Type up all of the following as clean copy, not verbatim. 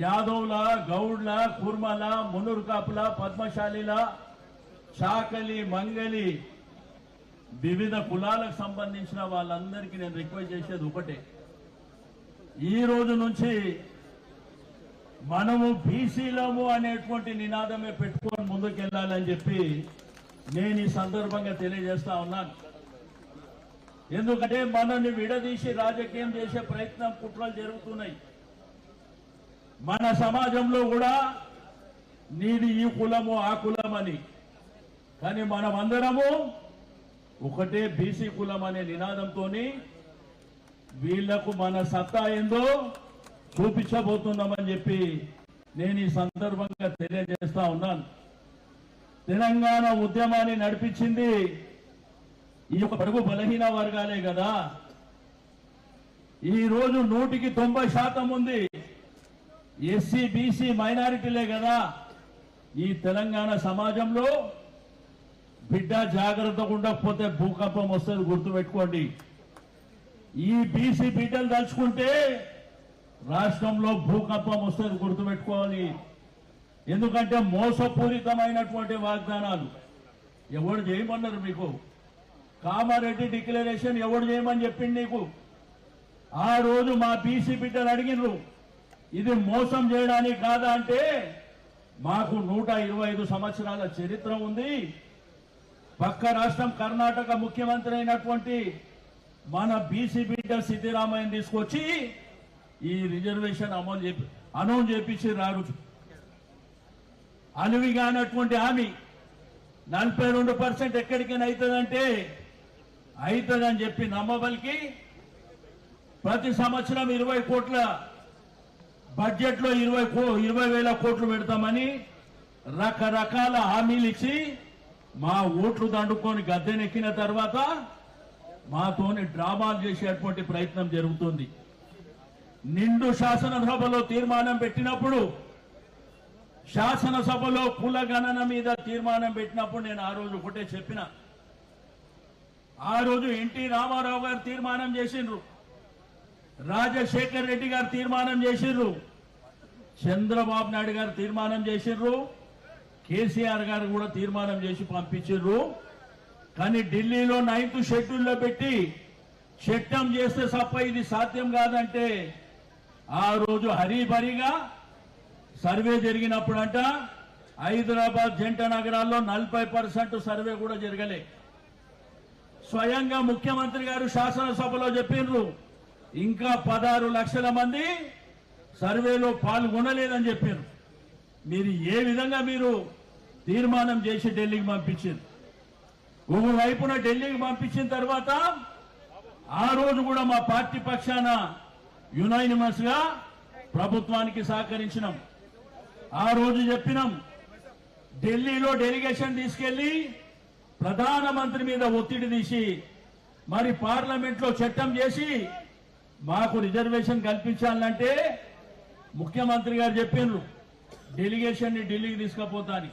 యాదవ్ల, గౌడ్ల, కుర్మల, మునూరు కాపుల, పద్మశాలిల, చాకలి, మంగలి వివిధ కులాలకు సంబంధించిన వాళ్ళందరికీ నేను రిక్వెస్ట్ చేసేది ఒకటే, ఈ రోజు నుంచి మనము బీసీలము అనేటువంటి నినాదమే పెట్టుకొని ముందుకెళ్లాలని చెప్పి నేను ఈ సందర్భంగా తెలియజేస్తా ఉన్నాను. ఎందుకంటే మనల్ని విడదీసి రాజకీయం చేసే ప్రయత్నం, కుట్రలు జరుగుతున్నాయి. మన సమాజంలో కూడా నీది ఈ కులము ఆ కులం అని, కానీ మనమందరము ఒకటే బీసీ కులం అనే నినాదంతో వీళ్లకు మన సత్తా ఏందో చూపించబోతున్నామని చెప్పి నేను ఈ సందర్భంగా తెలియజేస్తా ఉన్నాను. తెలంగాణ ఉద్యమాన్ని నడిపించింది ఈ యొక్క బడుగు బలహీన వర్గాలే కదా. ఈ రోజు 100% ఉంది ఎస్సీ, బీసీ, మైనారిటీలే కదా. ఈ తెలంగాణ సమాజంలో బిడ్డ జాగ్రత్తగా ఉండకపోతే భూకంపం వస్తుంది, గుర్తుపెట్టుకోండి. ఈ బీసీ బిడ్డలు తలుచుకుంటే రాష్ట్రంలో భూకంపం వస్తుంది, గుర్తుపెట్టుకోవాలి. ఎందుకంటే మోసపూరితమైనటువంటి వాగ్దానాలు. ఎవడు చేయమన్నారు మీకు? కామారెడ్డి డిక్లరేషన్ ఎవడు చేయమని చెప్పింది నీకు? ఆ రోజు మా బీసీ బిడ్డలు అడిగినరు, ఇది మోసం చేయడానికి కాదా అంటే, మాకు 125 సంవత్సరాల చరిత్ర ఉంది. పక్క రాష్ట్రం కర్ణాటక ముఖ్యమంత్రి అయినటువంటి మన బీసీ బిడ్డ సిద్దిరామయ్యని తీసుకొచ్చి ఈ రిజర్వేషన్ అనౌన్స్ చేపించి రారు. అలివిగానటువంటి హామీ 42% ఎక్కడికైనా అవుతుందంటే అవుతుందని చెప్పి నమ్మబలికి ప్రతి సంవత్సరం 20 కోట్ల బడ్జెట్ లో 20,000 కోట్లు పెడతామని రకరకాల హామీలు ఇచ్చి మా ఓట్లు దండుకొని గద్దెనెక్కిన తర్వాత మాతోని డ్రామాలు చేసేటువంటి ప్రయత్నం జరుగుతుంది. నిండు శాసనసభలో తీర్మానం పెట్టినప్పుడు, శాసనసభలో కుల గణన మీద తీర్మానం పెట్టినప్పుడు నేను ఆ రోజు ఒకటే చెప్పిన. ఆ రోజు ఎన్టీ రామారావు గారు తీర్మానం చేసిండ్రు, రాజశేఖర్ రెడ్డి గారు తీర్మానం చేసిండ్రు, చంద్రబాబు నాయుడు గారు తీర్మానం చేసిండ్రు, కేసీఆర్ గారు కూడా తీర్మానం చేసి పంపించిండ్రు. కానీ ఢిల్లీలో 9th షెడ్యూల్లో పెట్టి చట్టం చేస్తే తప్ప ఇది సాధ్యం కాదంటే, ఆ రోజు హరీబరీగా సర్వే జరిగినప్పుడంట హైదరాబాద్ జంట నగరాల్లో 40% సర్వే కూడా జరగలే. స్వయంగా ముఖ్యమంత్రి గారు శాసనసభలో చెప్పిండ్రు, ఇంకా 16 లక్షల మంది సర్వేలో పాల్గొనలేదని చెప్పారు. మీరు ఏ విధంగా మీరు తీర్మానం చేసి ఢిల్లీకి పంపించారు? ఒకవైపున ఢిల్లీకి పంపించిన తర్వాత ఆ రోజు కూడా మా పార్టీ పక్షాన యునానిమస్ గా ప్రభుత్వానికి సహకరించినాం. ఆ రోజు చెప్పినాం, ఢిల్లీలో డెలిగేషన్ తీసుకెళ్లి ప్రధానమంత్రి మీద ఒత్తిడి తీసి మరి పార్లమెంట్ లో చట్టం చేసి మాకు రిజర్వేషన్ కల్పించాలంటే ముఖ్యమంత్రి గారు చెప్పిండ్రు డెలిగేషన్ ని ఢిల్లీకి తీసుకుపోతాని.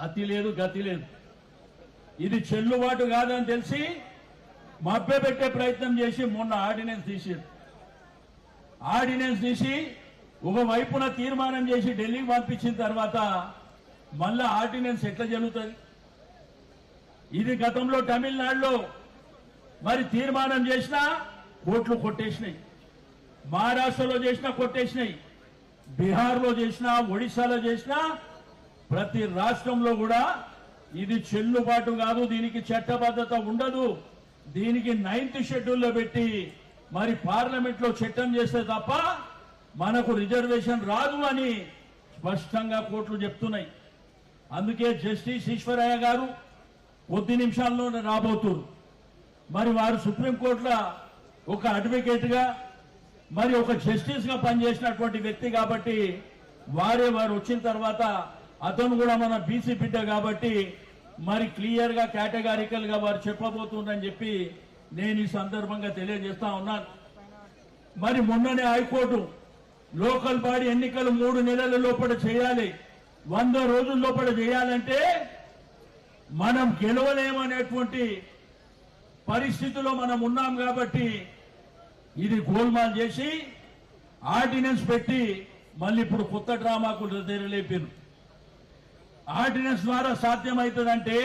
అతి లేదు, గతి లేదు. ఇది చెల్లుబాటు కాదని తెలిసి మభ్యపెట్టే ప్రయత్నం చేసి మొన్న ఆర్డినెన్స్ తీసారు. ఆర్డినెన్స్ తీసి ఒకవైపున తీర్మానం చేసి ఢిల్లీకి పంపించిన తర్వాత మళ్ళా ఆర్డినెన్స్ ఎట్లా జరుగుతుంది? ఇది గతంలో తమిళనాడులో మరి తీర్మానం చేసినా కోర్టులు కొట్టేసినాయి, మహారాష్ట్రలో చేసినా కొట్టేసినాయి, బీహార్లో చేసినా, ఒడిశాలో చేసినా ప్రతి రాష్ట్రంలో కూడా ఇది చెల్లుబాటు కాదు, దీనికి చట్టబద్ధత ఉండదు, దీనికి 9th షెడ్యూల్లో పెట్టి మరి పార్లమెంట్ లో చట్టం చేస్తే తప్ప మనకు రిజర్వేషన్ రాదు అని స్పష్టంగా కోర్టులు చెప్తున్నాయి. అందుకే జస్టిస్ ఈశ్వరయ్య గారు కొద్ది నిమిషాల్లోనే రాబోతున్నారు. మరి వారు సుప్రీంకోర్టులో ఒక అడ్వకేట్ గా మరి ఒక జస్టిస్ గా పనిచేసినటువంటి వ్యక్తి కాబట్టి వారు వచ్చిన తర్వాత అతను కూడా మన బీసీ బిడ్డ కాబట్టి మరి క్లియర్ గా కేటగారికల్ గా వారు చెప్పబోతుందని చెప్పి నేను ఈ సందర్భంగా తెలియజేస్తా ఉన్నాను. మరి మొన్ననే హైకోర్టు లోకల్ బాడీ ఎన్నికలు 3 నెలల లోపల చేయాలి, 100 రోజుల లోపల చేయాలంటే మనం గెలవలేమనేటువంటి పరిస్థితిలో మనం ఉన్నాం కాబట్టి ఇది గోల్మాల్ చేసి ఆర్డినెన్స్ పెట్టి మళ్ళీ ఇప్పుడు కొత్త డ్రామాకు తెరలేపారు. ఆర్డినెన్స్ ద్వారా సాధ్యమవుతుందంటే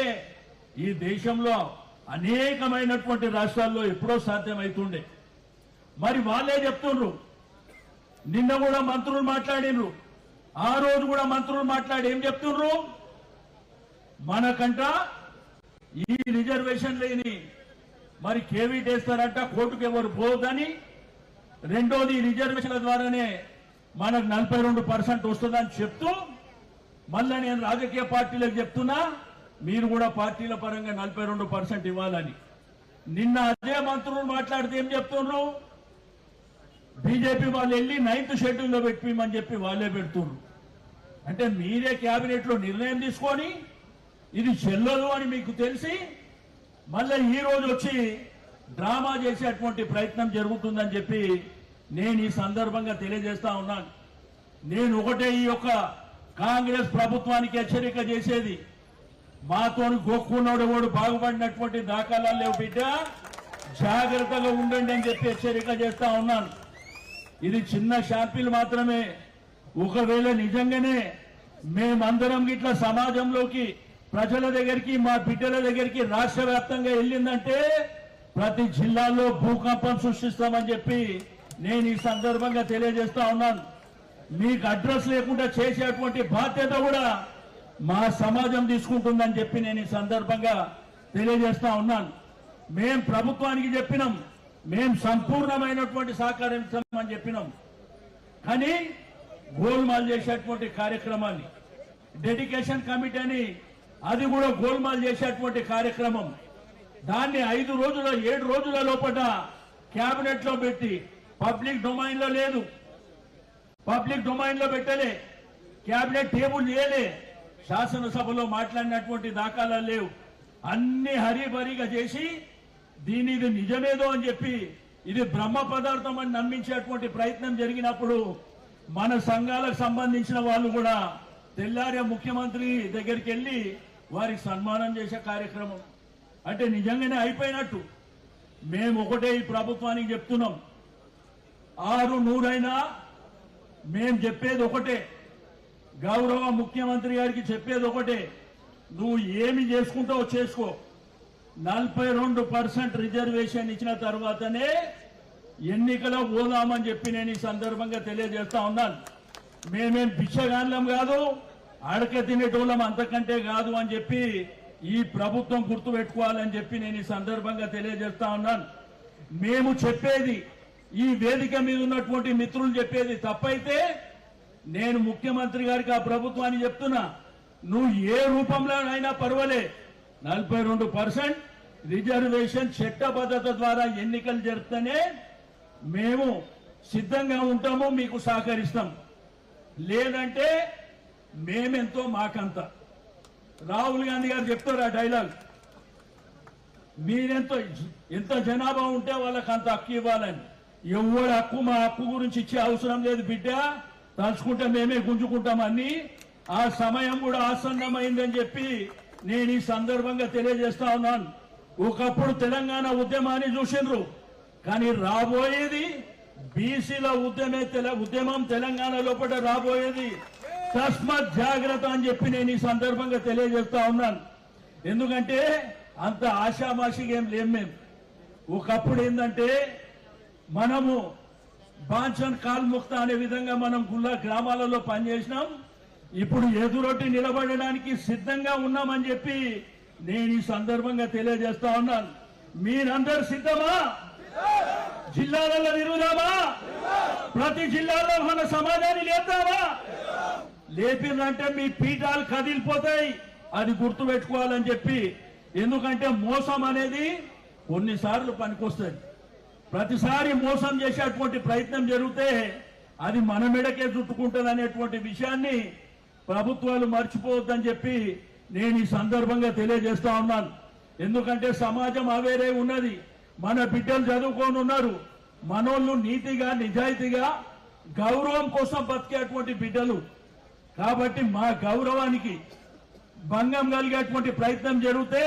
ఈ దేశంలో అనేకమైనటువంటి రాష్ట్రాల్లో ఎప్పుడో సాధ్యమవుతుండే. మరి వాళ్ళే చెప్తుండ్రు. నిన్న కూడా మంత్రులు మాట్లాడినరు, ఆ రోజు కూడా మంత్రులు మాట్లాడి ఏం చెప్తుండ్రు, మనకంట ఈ రిజర్వేషన్ లేని మరి కేవీట్ వేస్తారంట, కోర్టుకు ఎవరు పోదని. రెండోది రిజర్వేషన్ల ద్వారానే మనకు 42% వస్తుందని చెప్తూ మళ్ళా నేను రాజకీయ పార్టీలకు చెప్తున్నా, మీరు కూడా పార్టీల పరంగా 42% ఇవ్వాలని. నిన్న అదే మంత్రులు మాట్లాడితే ఏం చెప్తున్నారు, బీజేపీ వాళ్ళు వెళ్ళి 9th షెడ్యూల్లో పెట్టిమని చెప్పి వాళ్ళే పెడుతున్నారు. అంటే మీరే కేబినెట్ లో నిర్ణయం తీసుకొని ఇది చెల్లదు అని మీకు తెలిసి మళ్ళీ ఈ రోజు వచ్చి డ్రామా చేసేటువంటి ప్రయత్నం జరుగుతుందని చెప్పి నేను ఈ సందర్భంగా తెలియజేస్తా ఉన్నాను. నేను ఒకటే ఈ యొక్క కాంగ్రెస్ ప్రభుత్వానికి హెచ్చరిక చేసేది, మాతోని గోక్కున్నాడు వాడు బాగుపడినటువంటి దాఖలాలు లేవు బిడ్డ, జాగ్రత్తగా ఉండండి అని చెప్పి హెచ్చరిక చేస్తా ఉన్నాను. ఇది చిన్న శాంపిల్ మాత్రమే. ఒకవేళ నిజంగానే మేమందరం ఇట్లా సమాజంలోకి, ప్రజల దగ్గరికి, మా బిడ్డల దగ్గరికి రాష్ట్ర వ్యాప్తంగా వెళ్ళిందంటే ప్రతి జిల్లాలో భూకంపం సృష్టిస్తామని చెప్పి నేను ఈ సందర్భంగా తెలియజేస్తా ఉన్నాను. మీకు అడ్రస్ లేకుండా చేసేటువంటి బాధ్యత కూడా మా సమాజం తీసుకుంటుందని చెప్పి నేను ఈ సందర్భంగా తెలియజేస్తా ఉన్నాను. మేం ప్రభుత్వానికి చెప్పినాం, మేం సంపూర్ణమైనటువంటి సహకారం ఇస్తామని చెప్పినాం. కానీ గోల్మాల్ చేసేటువంటి కార్యక్రమాన్ని, డెడికేషన్ కమిటీ అని అది కూడా గోల్మాల్ చేసేటువంటి కార్యక్రమం, దాన్ని 5 రోజుల 7 రోజుల లోపల కేబినెట్ లో పెట్టి పబ్లిక్ డొమైన్ లో లేదు, పబ్లిక్ డొమైన్ లో పెట్టలే, కేబినెట్ టేబుల్ చేయలే, శాసనసభలో మాట్లాడినటువంటి దాఖలాలు లేవు. అన్ని హరిబరిగా చేసి దీని ఇది నిజమేదో అని చెప్పి ఇది బ్రహ్మ పదార్థం అని నమ్మించేటువంటి ప్రయత్నం జరిగినప్పుడు మన సంఘాలకు సంబంధించిన వాళ్ళు కూడా తెల్లారే ముఖ్యమంత్రి దగ్గరికి వెళ్లి వారికి సన్మానం చేసే కార్యక్రమం. అంటే నిజంగానే అయిపోయినట్టు. మేము ఒకటే ఈ ప్రభుత్వానికి చెప్తున్నాం, 600 మేం చెప్పేది ఒకటే, గౌరవ ముఖ్యమంత్రి గారికి చెప్పేది ఒకటే, నువ్వు ఏమి చేసుకుంటావో చేసుకో, 42% రిజర్వేషన్ ఇచ్చిన తర్వాతనే ఎన్నికలో పోదామని చెప్పి నేను ఈ సందర్భంగా తెలియజేస్తా ఉన్నాను. మేమేం బిచ్చగాన్లం కాదు, అడక తినేటోళ్ళం అంతకంటే కాదు అని చెప్పి ఈ ప్రభుత్వం గుర్తుపెట్టుకోవాలని చెప్పి నేను ఈ సందర్భంగా తెలియజేస్తా ఉన్నాను. మేము చెప్పేది, ఈ వేదిక మీద ఉన్నటువంటి మిత్రులు చెప్పేది తప్పైతే నేను ముఖ్యమంత్రి గారికి ఆ ప్రభుత్వాన్ని చెప్తున్నా, నువ్వు ఏ రూపంలోనైనా పర్వాలే 42% రిజర్వేషన్ చట్టబద్ధత ద్వారా ఎన్నికలు జరిపితేనే మేము సిద్ధంగా ఉంటాము, మీకు సహకరిస్తాం. లేదంటే మేమెంతో మాకంత. రాహుల్ గాంధీ గారు చెప్తారు ఆ డైలాగ్, మీరెంతో ఎంత జనాభా ఉంటే వాళ్ళకి అంత హక్కు ఇవ్వాలని. ఎవరి హక్కు మా హక్కు గురించి ఇచ్చే అవసరం లేదు బిడ్డ, తలుచుకుంటే మేమే గుంజుకుంటామని. ఆ సమయం కూడా ఆసన్నమైందని చెప్పి నేను ఈ సందర్భంగా తెలియజేస్తా ఉన్నాను. ఒకప్పుడు తెలంగాణ ఉద్యమాన్ని చూసిండ్రు, కానీ రాబోయేది బీసీల ఉద్యమం తెలంగాణ లోపల రాబోయేది. తస్మత్ జాగ్రత్త అని చెప్పి నేను ఈ సందర్భంగా తెలియజేస్తా ఉన్నాను. ఎందుకంటే అంత ఆషామాషిగా ఏం లేం. మేము ఒకప్పుడు ఏంటంటే మనము బాంఛన్ కాల్ ముక్త అనే విధంగా మనం గుళ్ళ గ్రామాలలో పనిచేసినాం. ఇప్పుడు ఎదురొట్టి నిలబడడానికి సిద్ధంగా ఉన్నామని చెప్పి నేను ఈ సందర్భంగా తెలియజేస్తా ఉన్నాను. మీరందరూ సిద్ధమా? జిల్లాలలో తిరుగుదామా? ప్రతి జిల్లాలో మన సమాజాన్ని లేద్దామా? లేపిందంటే మీ పీఠాలు కదిలిపోతాయి, అది గుర్తు పెట్టుకోవాలని చెప్పి. ఎందుకంటే మోసం అనేది కొన్నిసార్లు పనికొస్తుంది, ప్రతిసారి మోసం చేసేటువంటి ప్రయత్నం జరిగితే అది మన మెడకే చుట్టుకుంటుంది అనేటువంటి విషయాన్ని ప్రభుత్వాలు మర్చిపోవద్దని చెప్పి నేను ఈ సందర్భంగా తెలియజేస్తా ఉన్నాను. ఎందుకంటే సమాజం అవేరే ఉన్నది, మన బిడ్డలు చదువుకొని ఉన్నారు, మనోళ్ళు నీతిగా నిజాయితీగా గౌరవం కోసం బతికేటువంటి బిడ్డలు. కాబట్టి మా గౌరవానికి భంగం కలిగేటువంటి ప్రయత్నం జరిగితే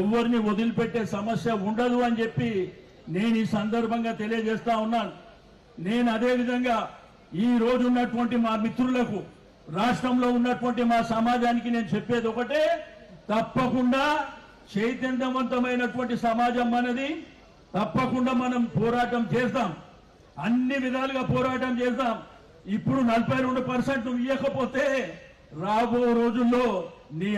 ఎవరిని వదిలిపెట్టే సమస్య ఉండదు అని చెప్పి నేను ఈ సందర్భంగా తెలియజేస్తా ఉన్నాను. నేను అదేవిధంగా ఈ రోజు ఉన్నటువంటి మా మిత్రులకు, రాష్ట్రంలో ఉన్నటువంటి మా సమాజానికి నేను చెప్పేది ఒకటే, తప్పకుండా చైతన్యవంతమైనటువంటి సమాజం మనది. తప్పకుండా మనం పోరాటం చేద్దాం, అన్ని విధాలుగా పోరాటం చేద్దాం. ఇప్పుడు 42% నువ్వు ఇవ్వకపోతే రాబో రోజుల్లో నీ